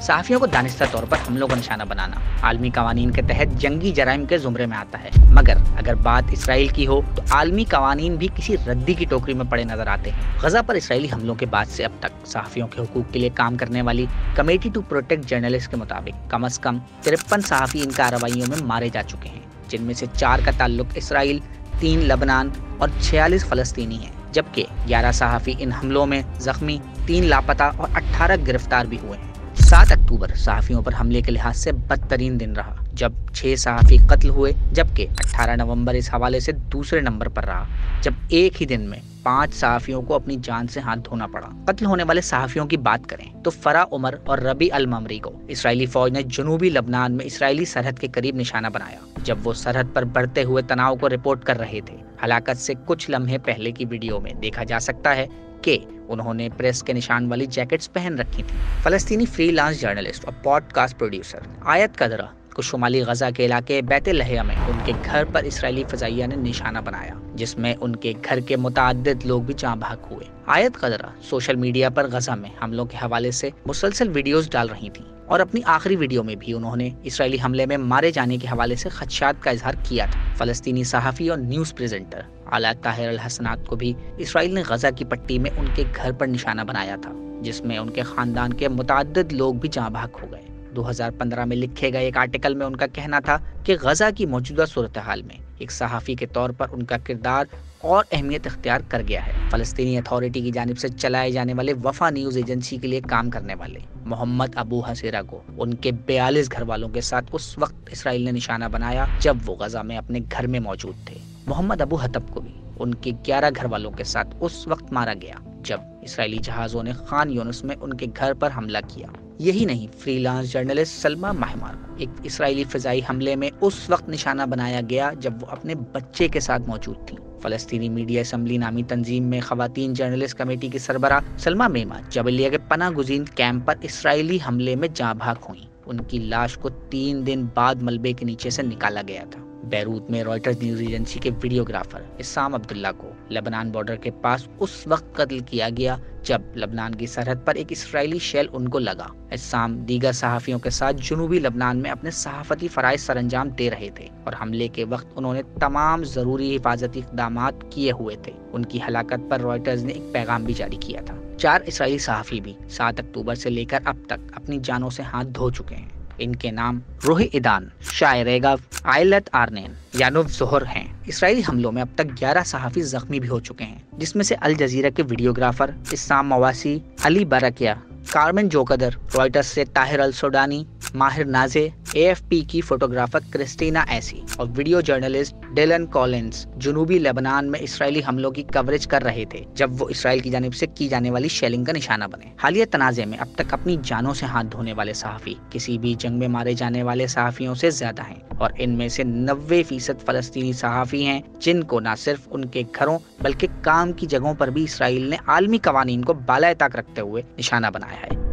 صحافیوں کو دانستہ طور پر حملوں کا نشانہ بنانا عالمی قوانین کے تحت جنگی جرائم کے زمرے میں آتا ہے، مگر اگر بات اسرائیل کی ہو تو عالمی قوانین بھی کسی ردی کی ٹوکری میں پڑے نظر آتے ہیں۔ غزہ پر اسرائیلی حملوں کے بعد سے اب تک صحافیوں کے حقوق کے لیے کام کرنے والی کمیٹی ٹو پروٹیکٹ جرنلسٹ کے مطابق کم از کم 53 صحافی ان کارروائیوں میں مارے جا چکے ہیں، جن میں سے 4 کا تعلق اسرائیل، 3 لبنان اور 46 فلسطینی ہیں، جبکہ 11 صحافی ان حملوں میں زخمی، 3 لاپتہ اور 18 گرفتار بھی ہوئے ہیں۔ 7 اکتوبر صحافیوں پر حملے کے لحاظ سے بدترین دن رہا، جب 6 صحافی قتل ہوئے، جبکہ 18 نومبر اس حوالے سے دوسرے نمبر پر رہا، جب ایک ہی دن میں 5 صحافیوں کو اپنی جان سے ہاتھ دھونا پڑا۔ قتل ہونے والے صحافیوں کی بات کریں تو فرا عمر اور ربی الممری کو اسرائیلی فوج نے جنوبی لبنان میں اسرائیلی سرحد کے قریب نشانہ بنایا، جب وہ سرحد پر بڑھتے ہوئے تناؤ کو رپورٹ کر رہے تھے۔ ہلاکت سے کچھ لمحے پہلے کی ویڈیو میں دیکھا جا سکتا ہے کہ انہوں نے پریس کے نشان والی جیکٹس پہن رکھی تھی۔ فلسطینی فری لانس جرنلسٹ اور پوڈ کاسٹ پروڈیوسر آیت قدرہ کو شمالی غزہ کے علاقے بیت لحیہ میں ان کے گھر پر اسرائیلی فضائیہ نے نشانہ بنایا، جس میں ان کے گھر کے متعدد لوگ بھی جاں بحق ہوئے۔ آیت قدرہ سوشل میڈیا پر غزہ میں حملوں کے حوالے سے مسلسل ویڈیوز ڈال رہی تھیں، اور اپنی آخری ویڈیو میں بھی انہوں نے اسرائیلی حملے میں مارے جانے کے حوالے سے خدشات کا اظہار کیا تھا۔ فلسطینی صحافی اور نیوز پریزنٹر اعلیٰ طاہر الحسنات کو بھی اسرائیل نے غزہ کی پٹی میں ان کے گھر پر نشانہ بنایا تھا، جس میں ان کے خاندان کے متعدد لوگ بھی جاں بحق ہو گئے۔ 2015 میں لکھے گئے ایک آرٹیکل میں ان کا کہنا تھا کہ غزہ کی موجودہ صورتحال میں ایک صحافی کے طور پر ان کا کردار اور اہمیت اختیار کر گیا ہے۔ فلسطینی اتھارٹی کی جانب سے چلائے جانے والے وفا نیوز ایجنسی کے لیے کام کرنے والے محمد ابو حسیرہ کو ان کے 42 گھر والوں کے ساتھ اس وقت اسرائیل نے نشانہ بنایا جب وہ غزہ میں اپنے گھر میں موجود تھے۔ محمد ابو حطب کو بھی ان کے 11 گھر والوں کے ساتھ اس وقت مارا گیا جب اسرائیلی جہازوں نے خان یونس میں ان کے گھر پر حملہ کیا۔ یہی نہیں، فری لانس جرنلسٹ سلما مہمار کو ایک اسرائیلی فضائی حملے میں اس وقت نشانہ بنایا گیا جب وہ اپنے بچے کے ساتھ موجود تھیں۔ فلسطینی میڈیا اسمبلی نامی تنظیم میں خواتین جرنلسٹ کمیٹی کی سربراہ سلما میما جبلیہ کے پناہ گزین کیمپ پر اسرائیلی حملے میں جاں بحق ہوئیں۔ ان کی لاش کو 3 دن بعد ملبے کے نیچے سے نکالا گیا تھا۔ بیروت میں رائٹرز نیوز ایجنسی کے ویڈیوگرافر اسام عبداللہ کو لبنان بارڈر کے پاس اس وقت قتل کیا گیا جب لبنان کی سرحد پر ایک اسرائیلی شیل ان کو لگا۔ اسام دیگر صحافیوں کے ساتھ جنوبی لبنان میں اپنے صحافتی فرائض سر انجام دے رہے تھے، اور حملے کے وقت انہوں نے تمام ضروری حفاظتی اقدامات کیے ہوئے تھے۔ ان کی ہلاکت پر رائٹرز نے ایک پیغام بھی جاری کیا تھا۔ 4 اسرائیلی صحافی بھی 7 اکتوبر سے لے کر اب تک اپنی جانوں سے ہاتھ دھو چکے ہیں۔ ان کے نام روحی ایدان، شاع ریگو، آئلت آرنین، یانوف ظہر ہیں۔ اسرائیلی حملوں میں اب تک 11 صحافی زخمی بھی ہو چکے ہیں، جس میں سے الجزیرہ کے ویڈیوگرافر اسام مواسی، علی برکیہ، کارمن جوقدر، رائٹرز سے طاہر السودانی، ماہر نازے، AFP کی فوٹوگرافر کرسٹینا ایسی اور ویڈیو جرنلسٹ ڈیلن کولنز جنوبی لبنان میں اسرائیلی حملوں کی کوریج کر رہے تھے جب وہ اسرائیل کی جانب سے کی جانے والی شیلنگ کا نشانہ بنے۔ حالیہ تنازع میں اب تک اپنی جانوں سے ہاتھ دھونے والے صحافی کسی بھی جنگ میں مارے جانے والے صحافیوں سے زیادہ ہیں، اور ان میں سے 90% فلسطینی صحافی ہیں جن کو نہ صرف ان کے گھروں بلکہ کام کی جگہوں پر بھی اسرائیل نے عالمی قوانین کو بالائے طاق رکھتے ہوئے نشانہ بنایا ہے۔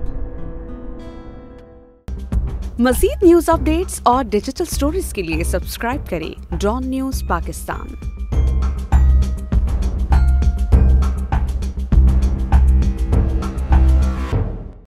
مزید نیوز اپڈیٹس اور ڈیجیٹل سٹوریز کے لیے سبسکرائب کریں ڈان نیوز پاکستان۔